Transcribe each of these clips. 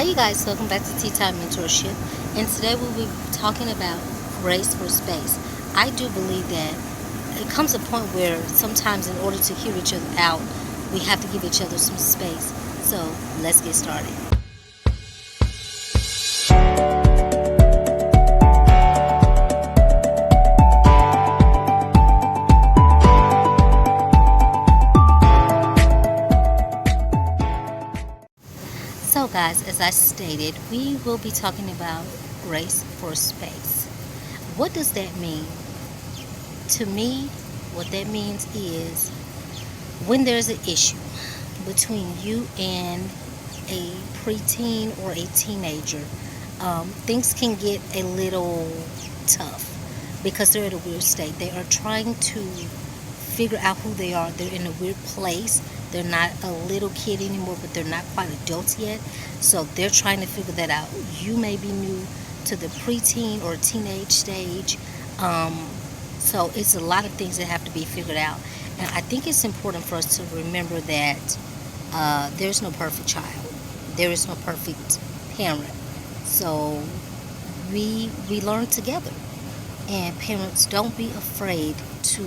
Hey you guys, welcome back to Tea Time Mentorship. And today we'll be talking about grace for space. I do believe that it comes a point where sometimes in order to hear each other out, we have to give each other some space. So let's get started. So guys, as I stated, we will be talking about grace for space. What does that mean? To me, what that means is when there's an issue between you and a preteen or a teenager, things can get a little tough because they're at a weird state. They are trying to figure out who they are. They're in a weird place. They're not a little kid anymore, but they're not quite adults yet. So they're trying to figure that out. You may be new to the preteen or teenage stage. So it's a lot of things that have to be figured out. And I think it's important for us to remember that there's no perfect child. There is no perfect parent. So we learn together. And parents, don't be afraid to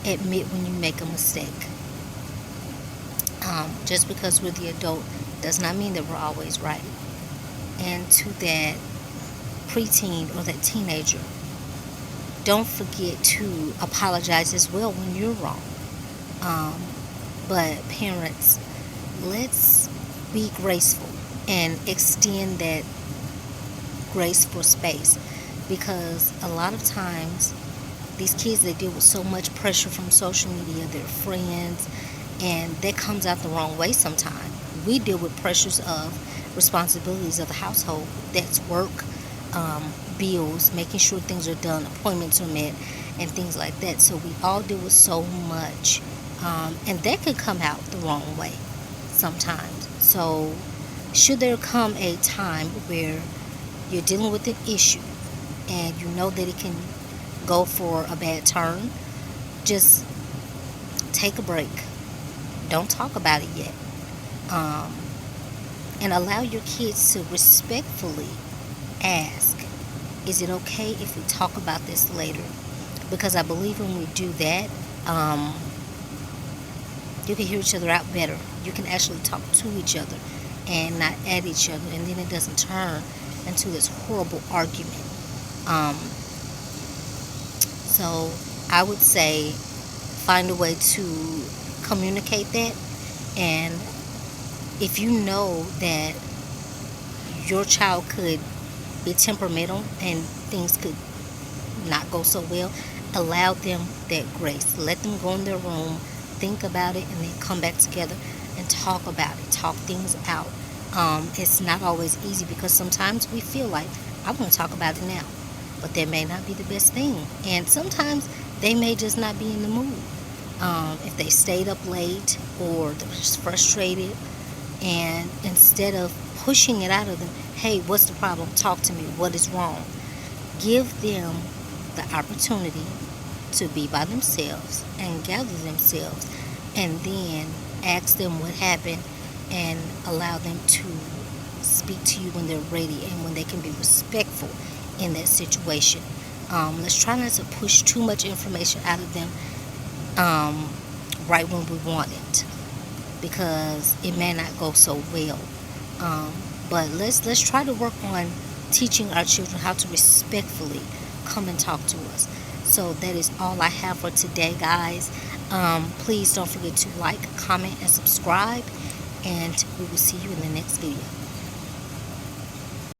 admit when you make a mistake. Just because we're the adult does not mean that we're always right. And to that preteen or that teenager, don't forget to apologize as well when you're wrong. But parents, let's be graceful and extend that grace for space, because a lot of times these kids, they deal with so much pressure from social media, their friends, and that comes out the wrong way sometimes. We deal with pressures of responsibilities of the household. That's work, bills, making sure things are done, appointments are met, and things like that. So we all deal with so much, and that can come out the wrong way sometimes. So should there come a time where you're dealing with an issue and you know that it can go for a bad turn, just take a break. Don't talk about it yet. And allow your kids to respectfully ask, is it okay if we talk about this later? Because I believe when we do that, you can hear each other out better. You can actually talk to each other and not at each other, and then it doesn't turn into this horrible argument. So I would say find a way to communicate that. And if you know that your child could be temperamental and things could not go so well, allow them that grace. Let them go in their room, think about it, and then come back together and talk about it, talk things out. It's not always easy because sometimes we feel like, I want to talk about it now, but that may not be the best thing. And sometimes they may just not be in the mood. If they stayed up late or they're just frustrated, and instead of pushing it out of them, hey, what's the problem? Talk to me. What is wrong? Give them the opportunity to be by themselves and gather themselves, and then ask them what happened and allow them to speak to you when they're ready and when they can be respectful in that situation. Let's try not to push too much information out of them right when we want it, because it may not go so well. But let's try to work on teaching our children how to respectfully come and talk to us. So that is all I have for today, guys. Please don't forget to like, comment, and subscribe, and we will see you in the next video.